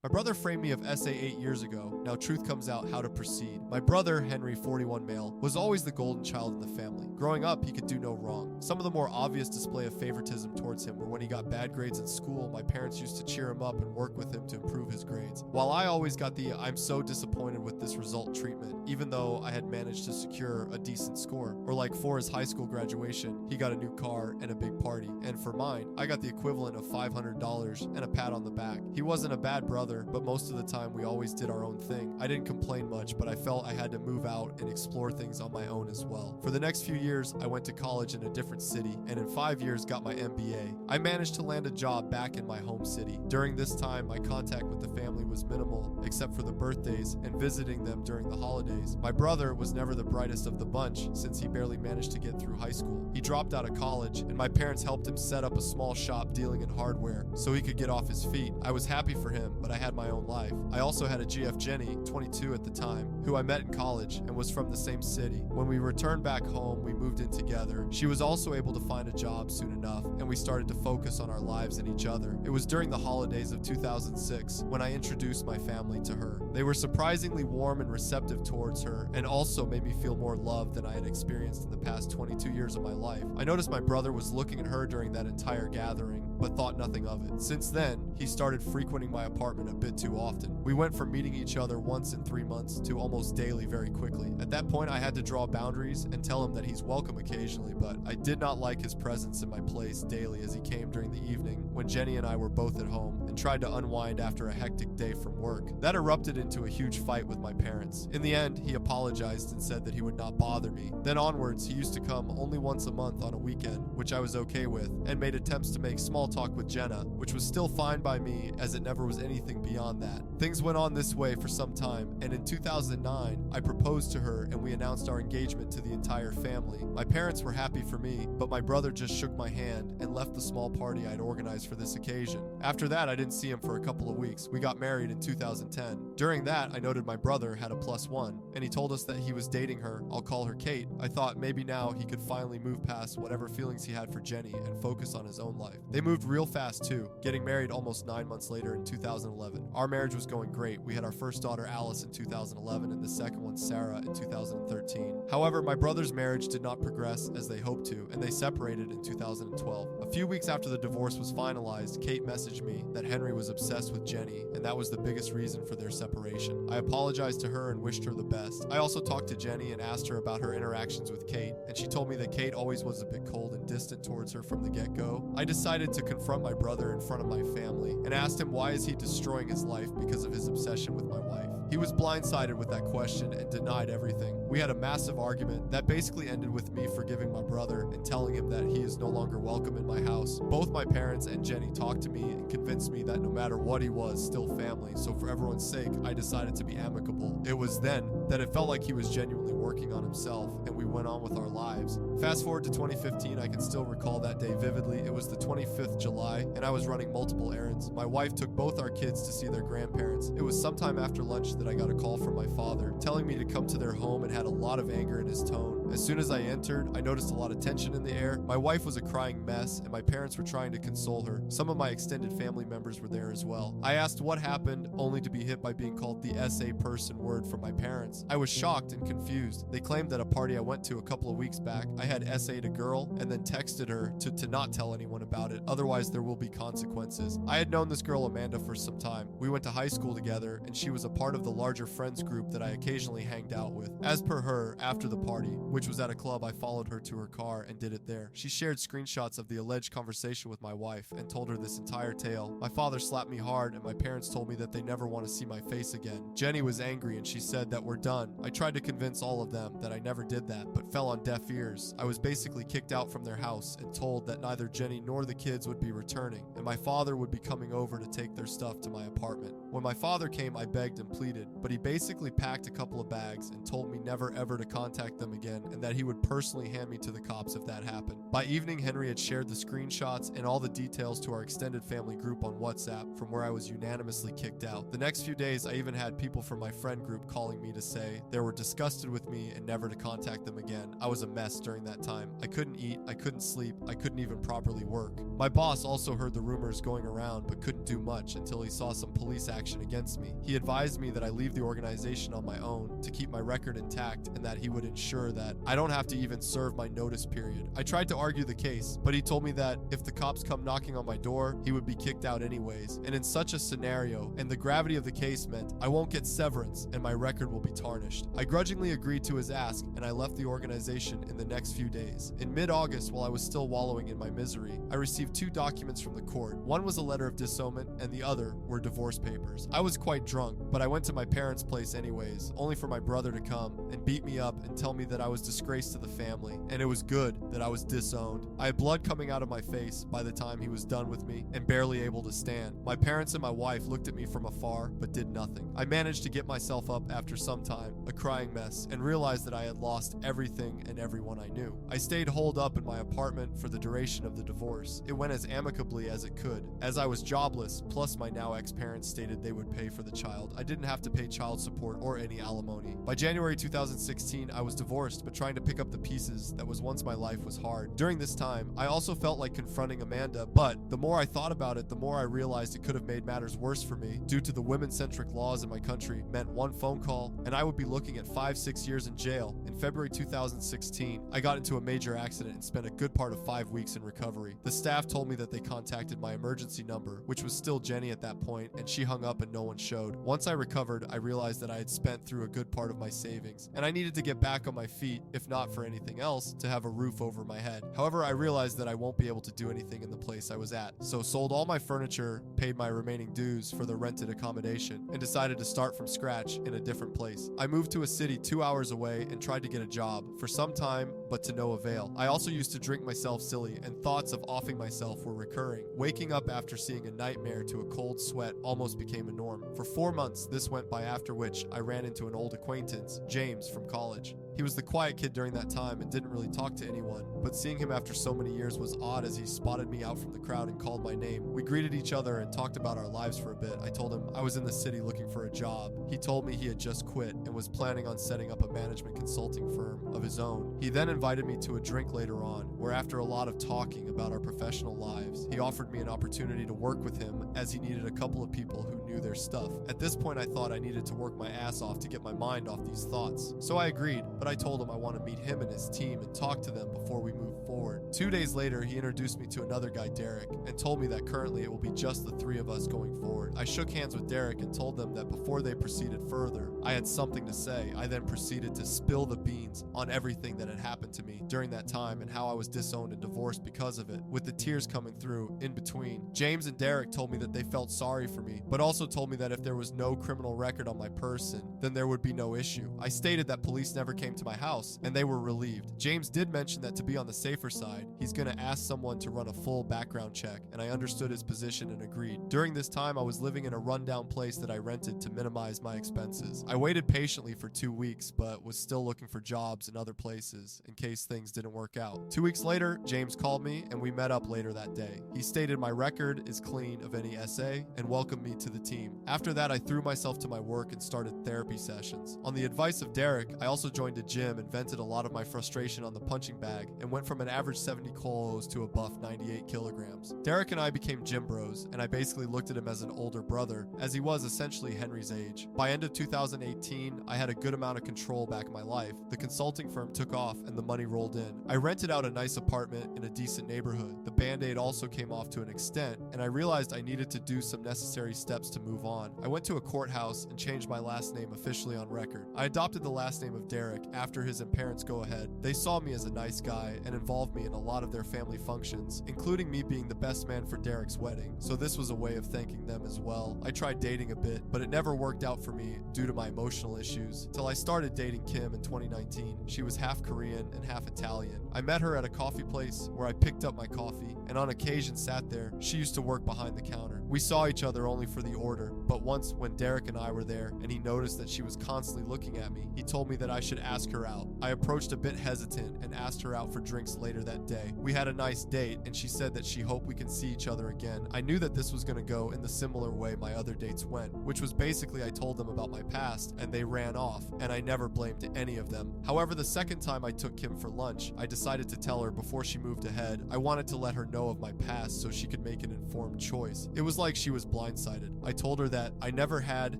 My brother framed me of SA 8 years ago. Now truth comes out how to proceed. My brother, Henry, 41 male, was always the golden child in the family. Growing up, he could do no wrong. Some of the more obvious display of favoritism towards him were when he got bad grades in school. My parents used to cheer him up and work with him to improve his grades. While I always got the "I'm so disappointed with this result" treatment, even though I had managed to secure a decent score. Or like for his high school graduation, he got a new car and a big party. And for mine, I got the equivalent of $500 and a pat on the back. He wasn't a bad brother, but most of the time we always did our own thing. I didn't complain much, but I felt I had to move out and explore things on my own as well. For the next few years, I went to college in a different city, and in 5 years got my MBA. I managed to land a job back in my home city. During this time, my contact with the family was minimal, except for the birthdays and visiting them during the holidays. My brother was never the brightest of the bunch, since he barely managed to get through high school. He dropped out of college, and my parents helped him set up a small shop dealing in hardware so he could get off his feet. I was happy for him, but I had my own life. I also had a GF Jenny, 22 at the time, who I met in college and was from the same city. When we returned back home, we moved in together. She was also able to find a job soon enough, and we started to focus on our lives and each other. It was during the holidays of 2006 when I introduced my family to her. They were surprisingly warm and receptive towards her, and also made me feel more loved than I had experienced in the past 22 years of my life. I noticed my brother was looking at her during that entire gathering, but thought nothing of it. Since then, he started frequenting my apartment a bit too often. We went from meeting each other once in 3 months to almost daily very quickly. At that point, I had to draw boundaries and tell him that he's welcome occasionally, but I did not like his presence in my place daily as he came during the evening when Jenny and I were both at home and tried to unwind after a hectic day from work. That erupted into a huge fight with my parents. In the end, he apologized and said that he would not bother me. Then onwards, he used to come only once a month on a weekend, which I was okay with, and made attempts to make small talk with Jenna, which was still fine by me as it never was anything beyond that. Things went on this way for some time, and in 2009, I proposed to her and we announced our engagement to the entire family. My parents were happy for me, but my brother just shook my hand and left the small party I had organized for this occasion. After that, I didn't see him for a couple of weeks. We got married in 2010. During that, I noted my brother had a +1, and he told us that he was dating her. I'll call her Kate. I thought maybe now he could finally move past whatever feelings he had for Jenny and focus on his own life. They moved real fast too, getting married almost 9 months later in 2011. Our marriage was going great. We had our first daughter Alice in 2011 and the second one Sarah in 2013. However, my brother's marriage did not progress as they hoped to, and they separated in 2012. A few weeks after the divorce was finalized, Kate messaged me that Henry was obsessed with Jenny, and that was the biggest reason for their separation. I apologized to her and wished her the best. I also talked to Jenny and asked her about her interactions with Kate, and she told me that Kate always was a bit cold and distant towards her from the get-go. I decided to confront my brother in front of my family and asked him why is he destroying his life because of his obsession with my wife. He was blindsided with that question and denied everything. We had a massive argument that basically ended with me forgiving my brother and telling him that he is no longer welcome in my house. Both my parents and Jenny talked to me and convinced me that no matter what he was, still family, so for everyone's sake, I decided to be amicable. It was then that it felt like he was genuinely working on himself, and we went on with our lives. Fast forward to 2015, I can still recall that day vividly. It was the 25th July, and I was running multiple errands. My wife took both our kids to see their grandparents. It was sometime after lunch that I got a call from my father, telling me to come to their home, and had a lot of anger in his tone. As soon as I entered, I noticed a lot of tension in the air. My wife was a crying mess, and my parents were trying to console her. Some of my extended family members were there as well. I asked what happened, only to be hit by being called the SA person word from my parents. I was shocked and confused. They claimed that a party I went to a couple of weeks back, I had SA'd a girl and then texted her to not tell anyone about it, otherwise there will be consequences. I had known this girl Amanda for some time. We went to high school together, and she was a part of the larger friends group that I occasionally hanged out with. As per her, after the party, which was at a club, I followed her to her car and did it there. She shared screenshots of the alleged conversation with my wife and told her this entire tale. My father slapped me hard, and my parents told me that they never want to see my face again. Jenny was angry, and she said that we're done. I tried to convince all of them that I never did that, but fell on deaf ears. I was basically kicked out from their house and told that neither Jenny nor the kids would be returning, and my father would be coming over to take their stuff to my apartment. When my father came, I begged and pleaded, but he basically packed a couple of bags and told me never never ever to contact them again, and that he would personally hand me to the cops if that happened. By evening, Henry had shared the screenshots and all the details to our extended family group on WhatsApp, from where I was unanimously kicked out. The next few days, I even had people from my friend group calling me to say they were disgusted with me and never to contact them again. I was a mess during that time. I couldn't eat, I couldn't sleep, I couldn't even properly work. My boss also heard the rumors going around but couldn't do much until he saw some police action against me. He advised me that I leave the organization on my own to keep my record intact, and that he would ensure that I don't have to even serve my notice period. I tried to argue the case, but he told me that if the cops come knocking on my door, he would be kicked out anyways. And in such a scenario, and the gravity of the case meant I won't get severance and my record will be tarnished. I grudgingly agreed to his ask, and I left the organization in the next few days. In mid-August, while I was still wallowing in my misery, I received 2 documents from the court. One was a letter of disownment, and the other were divorce papers. I was quite drunk, but I went to my parents' place anyways, only for my brother to come and beat me up and tell me that I was disgraced to the family, and it was good that I was disowned. I had blood coming out of my face by the time he was done with me and barely able to stand. My parents and my wife looked at me from afar but did nothing. I managed to get myself up after some time, a crying mess, and realized that I had lost everything and everyone I knew. I stayed holed up in my apartment for the duration of the divorce. It went as amicably as it could. As I was jobless, plus my now ex-parents stated they would pay for the child, I didn't have to pay child support or any alimony. By January 2016, I was divorced, but trying to pick up the pieces that was once my life was hard. During this time, I also felt like confronting Amanda, but the more I thought about it, the more I realized it could have made matters worse for me due to the women-centric laws in my country meant one phone call and I would be looking at 5-6 years in jail. In February 2016, I got into a major accident and spent a good part of 5 weeks in recovery. The staff told me that they contacted my emergency number, which was still Jenny at that point, and she hung up and no one showed. Once I recovered, I realized that I had spent through a good part of my savings, and I needed to get back on my feet, if not for anything else, to have a roof over my head. However, I realized that I won't be able to do anything in the place I was at, so sold all my furniture, paid my remaining dues for the rented accommodation, and decided to start from scratch in a different place. I moved to a city 2 hours away and tried to get a job for some time, but to no avail. I also used to drink myself silly, and thoughts of offing myself were recurring. Waking up after seeing a nightmare to a cold sweat almost became a norm. For 4 months, this went by, after which I ran into an old acquaintance, James, from college. He was the quiet kid during that time and didn't really talk to anyone, but seeing him after so many years was odd as he spotted me out from the crowd and called my name. We greeted each other and talked about our lives for a bit. I told him I was in the city looking for a job. He told me he had just quit and was planning on setting up a management consulting firm of his own. He then invited me to a drink later on, where after a lot of talking about our professional lives, he offered me an opportunity to work with him as he needed a couple of people who knew their stuff. At this point, I thought I needed to work my ass off to get my mind off these thoughts. So I agreed, but I told him I want to meet him and his team and talk to them before we move forward. 2 days later, he introduced me to another guy, Derek, and told me that currently it will be just the 3 of us going forward. I shook hands with Derek and told them that before they proceeded further, I had something to say. I then proceeded to spill the beans on everything that had happened to me during that time and how I was disowned and divorced because of it, with the tears coming through in between. James and Derek told me that they felt sorry for me, but also told me that if there was no criminal record on my person, then there would be no issue. I stated that police never came to my house, and they were relieved. James did mention that to be on the safer side, he's going to ask someone to run a full background check, and I understood his position and agreed. During this time, I was living in a rundown place that I rented to minimize my expenses. I waited patiently for 2 weeks, but was still looking for jobs in other places in case things didn't work out. 2 weeks later, James called me, and we met up later that day. He stated my record is clean of any SA and welcomed me to the team. After that, I threw myself to my work and started therapy sessions. On the advice of Derek, I also joined a gym and vented a lot of my frustration on the punching bag and went from an average 70 kilos to a buff 98 kilograms. Derek and I became gym bros, and I basically looked at him as an older brother, as he was essentially Henry's age. By end of 2018, I had a good amount of control back in my life. The consulting firm took off and the money rolled in. I rented out a nice apartment in a decent neighborhood. The band-aid also came off to an extent, and I realized I needed to do some necessary steps to move on. I went to a courthouse and changed my last name officially on record. I adopted the last name of Derek after his parents' go-ahead. They saw me as a nice guy and involved me in a lot of their family functions, including me being the best man for Derek's wedding, so this was a way of thanking them as well. I tried dating a bit, but it never worked out for me due to my emotional issues, till I started dating Kim in 2019. She was half Korean and half Italian. I met her at a coffee place where I picked up my coffee and on occasion sat there. She used to work behind the counter. We saw each other only for the order, but once when Derek and I were there and he noticed that she was constantly looking at me, he told me that I should ask her out. I approached a bit hesitant and asked her out for drinks later that day. We had a nice date and she said that she hoped we could see each other again. I knew that this was going to go in the similar way my other dates went, which was basically I told them about my past and they ran off, and I never blamed any of them. However, the second time I took Kim for lunch, I decided to tell her before she moved ahead. I wanted to let her know of my past so she could make an informed choice. It was like she was blindsided. I told her that I never had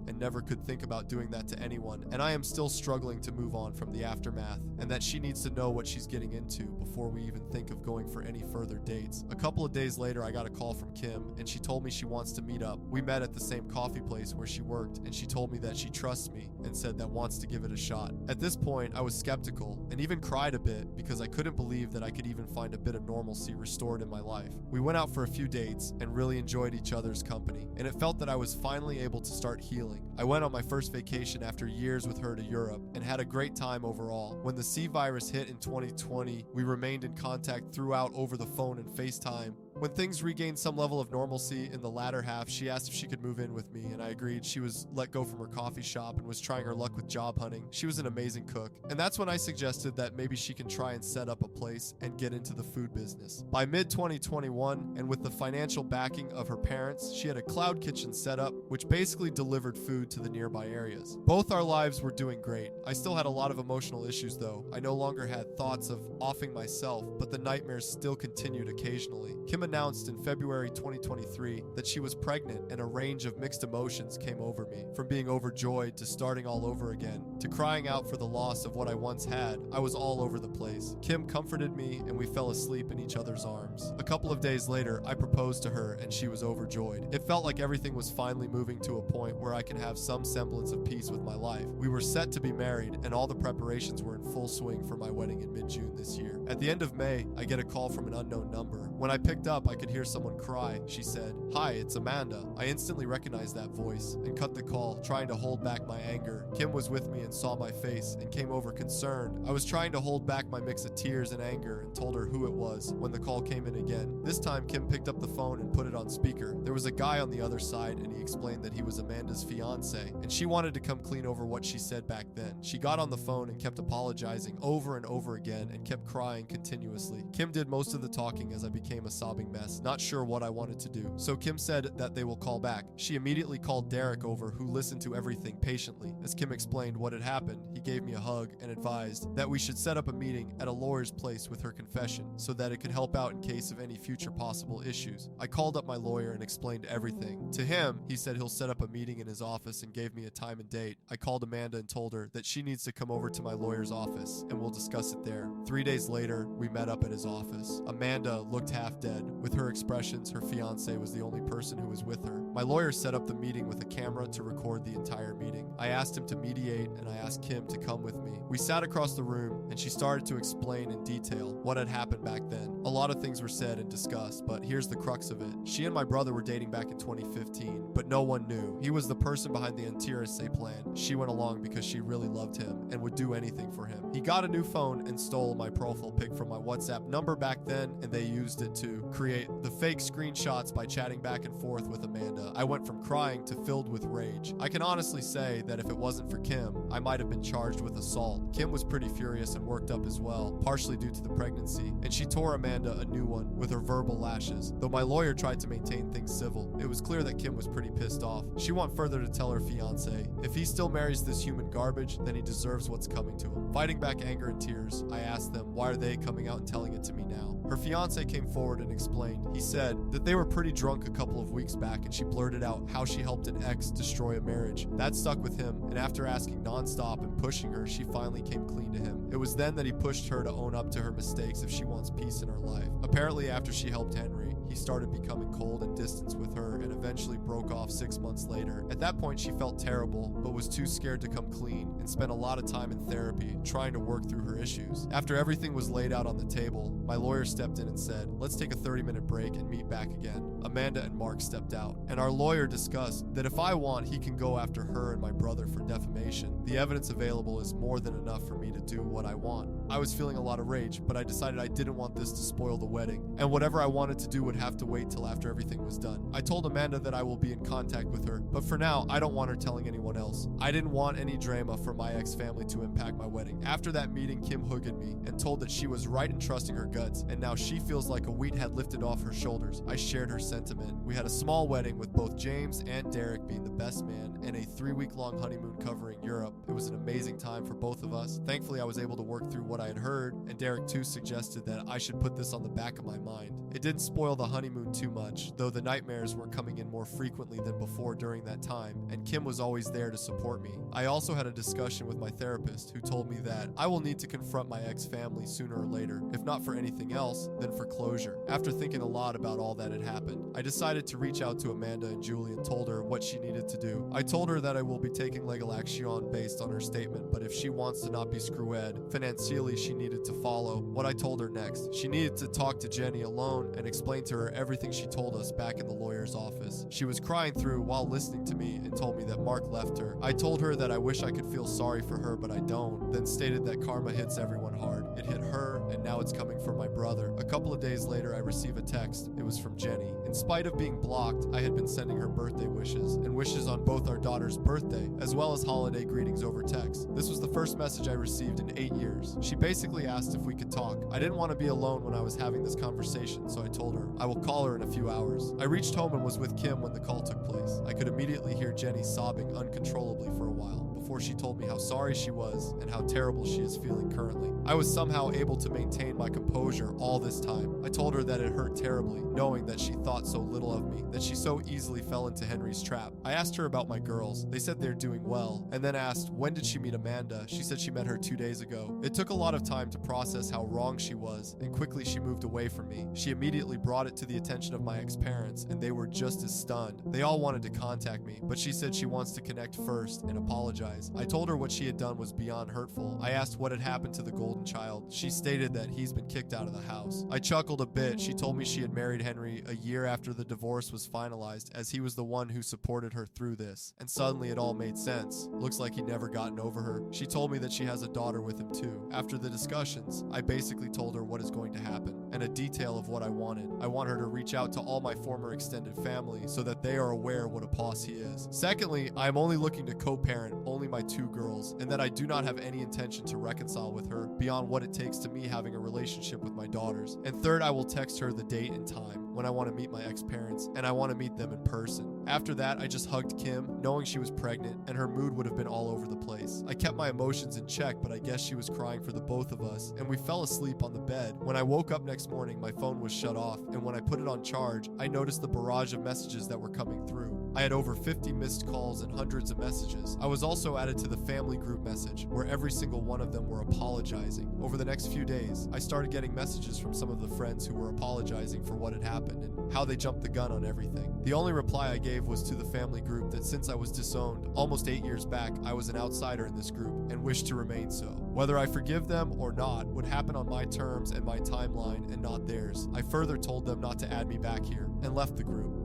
and never could think about doing that to anyone, and I am still struggling to move on from the aftermath, and that she needs to know what she's getting into before we even think of going for any further dates. A couple of days later, I got a call from Kim, and she told me she wants to meet up. We met at the same coffee place where she worked, and she told me that she trusts me and said that wants to give it a shot. At this point, I was skeptical and even cried a bit because I couldn't believe that I could even find a bit of normalcy restored in my life. We went out for a few dates and really enjoyed each other's company, and it felt that I was finally able to start healing. I went on my first vacation after years with her to Europe and had a great time overall. When the C virus hit in 2020, we remained in contact throughout over the phone and FaceTime. When things regained some level of normalcy in the latter half, she asked if she could move in with me, and I agreed. She was let go from her coffee shop and was trying her luck with job hunting. She was an amazing cook, and that's when I suggested that maybe she can try and set up a place and get into the food business. By mid-2021, and with the financial backing of her parents, she had a cloud kitchen set up, which basically delivered food to the nearby areas. Both our lives were doing great. I still had a lot of emotional issues though. I no longer had thoughts of offing myself, but the nightmares still continued occasionally. Kim announced in February 2023 that she was pregnant, and a range of mixed emotions came over me. From being overjoyed to starting all over again, to crying out for the loss of what I once had, I was all over the place. Kim comforted me and we fell asleep in each other's arms. A couple of days later, I proposed to her and she was overjoyed. It felt like everything was finally moving to a point where I could have some semblance of peace with my life. We were set to be married and all the preparations were in full swing for my wedding in mid-June this year. At the end of May, I get a call from an unknown number. When I picked up, I could hear someone cry. She said, "Hi, it's Amanda." I instantly recognized that voice and cut the call, trying to hold back my anger. Kim was with me and saw my face and came over concerned. I was trying to hold back my mix of tears and anger and told her who it was when the call came in again. This time, Kim picked up the phone and put it on speaker. There was a guy on the other side and he explained that he was Amanda's fiance, and she wanted to come clean over what she said back then. She got on the phone and kept apologizing over and over again and kept crying continuously. Kim did most of the talking as I became a sobbing mess, not sure what I wanted to do. So Kim said that they will call back. She immediately called Derek over, who listened to everything patiently. As Kim explained what had happened, he gave me a hug and advised that we should set up a meeting at a lawyer's place with her confession so that it could help out in case of any future possible issues. I called up my lawyer and explained everything. To him, he said he'll set up a meeting in his office and gave me a time and date. I called Amanda and told her that she needs to come over to my lawyer's office and we'll discuss it there. 3 days later, we met up at his office. Amanda looked half dead. With her expressions, her fiance was the only person who was with her. My lawyer set up the meeting with a camera to record the entire meeting. I asked him to mediate and I asked Kim to come with me. We sat across the room and she started to explain in detail what had happened back then. A lot of things were said and discussed, but here's the crux of it. She and my brother were dating back in 2015, but no one knew. He was the person behind the insanse plan. She went along because she really loved him and would do anything for him. He got a new phone and stole my profile pic from my WhatsApp number back then, and they used it to create the fake screenshots by chatting back and forth with Amanda. I went from crying to filled with rage. I can honestly say that if it wasn't for Kim, I might have been charged with assault. Kim was pretty furious and worked up as well, partially due to the pregnancy, and she tore Amanda a new one with her verbal lashes. Though my lawyer tried to maintain things civil, it was clear that Kim was pretty pissed off. She went further to tell her fiance, if he still marries this human garbage, then he deserves what's coming to him. Fighting back anger and tears, I asked them, why are they coming out and telling it to me now? Her fiance came forward and explained. He said that they were pretty drunk a couple of weeks back and she blurted out how she helped an ex destroy a marriage. That stuck with him, and after asking nonstop and pushing her, she finally came clean to him. It was then that he pushed her to own up to her mistakes if she wants peace in her life. Apparently after she helped Henry, he started becoming cold and distant with her and eventually broke off 6 months later. At that point, she felt terrible, but was too scared to come clean and spent a lot of time in therapy trying to work through her issues. After everything was laid out on the table, my lawyer stepped in and said, "Let's take a 30-minute break and meet back again." Amanda and Mark stepped out, and our lawyer discussed that if I want, he can go after her and my brother for defamation. The evidence available is more than enough for me to do what I want. I was feeling a lot of rage, but I decided I didn't want this to spoil the wedding, and whatever I wanted to do would have to wait till after everything was done. I told Amanda that I will be in contact with her, but for now, I don't want her telling anyone else. I didn't want any drama from my ex-family to impact my wedding. After that meeting, Kim hooded me and told that she was right in trusting her guts, and now she feels like a weight had lifted off her shoulders. I shared her sentiment. We had a small wedding with both James and Derek being the best man and a 3-week-long honeymoon covering Europe. It was an amazing time for both of us. Thankfully, I was able to work through what I had heard, and Derek too suggested that I should put this on the back of my mind. It didn't spoil the honeymoon too much, though the nightmares were coming in more frequently than before during that time, and Kim was always there to support me. I also had a discussion with my therapist, who told me that I will need to confront my ex-family sooner or later, if not for anything else, then for closure. After thinking a lot about all that had happened, I decided to reach out to Amanda and Julie and told her what she needed to do. I told her that I will be taking legal action based on her statement, but if she wants to not be screw-ed, financially she needed to follow what I told her next. She needed to talk to Jenny alone and explain to her everything she told us back in the lawyer's office. She was crying through while listening to me and told me that Mark left her. I told her that I wish I could feel sorry for her, but I don't, then stated that karma hits everyone hard. It hit her, and now it's coming for my brother. A couple of days later, I receive a text. It was from Jenny. In spite of being blocked, I had been sending her birthday wishes, and wishes on both our daughter's birthday, as well as holiday greetings over text. This was the first message I received in 8 years. She basically asked if we could talk. I didn't want to be alone when I was having this conversation, so I told her I will call her in a few hours. I reached home and was with Kim when the call took place. I could immediately hear Jenny sobbing uncontrollably for a while before she told me how sorry she was and how terrible she is feeling currently. I was somehow able to maintain my composure all this time. I told her that it hurt terribly, knowing that she thought so little of me, that she so easily fell into Henry's trap. I asked her about my girls. They said they're doing well, and then asked when did she meet Amanda. She said she met her 2 days ago. It took a lot of time to process how wrong she was, and quickly she moved away from me. She immediately brought it to the attention of my ex-parents, and they were just as stunned. They all wanted to contact me, but she said she wants to connect first and apologize. I told her what she had done was beyond hurtful. I asked what had happened to the golden child. She stated that he's been kicked out of the house. I chuckled a bit. She told me she had married Henry a year after the divorce was finalized, as he was the one who supported her through this. And suddenly it all made sense. Looks like he'd never gotten over her. She told me that she has a daughter with him too. After the discussions, I basically told her what is going to happen and a detail of what I wanted. I want her to reach out to all my former extended family so that they are aware what a boss he is. Secondly, I am only looking to co-parent only my 2 girls, and that I do not have any intention to reconcile with her beyond what it takes to me having a relationship with my daughters. And third, I will text her the date and time when I want to meet my ex-parents, and I want to meet them in person. After that, I just hugged Kim, knowing she was pregnant, and her mood would have been all over the place. I kept my emotions in check, but I guess she was crying for the both of us, and we fell asleep on the bed. When I woke up next morning, my phone was shut off, and when I put it on charge, I noticed the barrage of messages that were coming through. I had over 50 missed calls and hundreds of messages. I was also added to the family group message, where every single one of them were apologizing. Over the next few days, I started getting messages from some of the friends who were apologizing for what had happened and how they jumped the gun on everything. The only reply I gave was to the family group that since I was disowned almost 8 years back, I was an outsider in this group and wished to remain so. Whether I forgive them or not would happen on my terms and my timeline and not theirs. I further told them not to add me back here and left the group.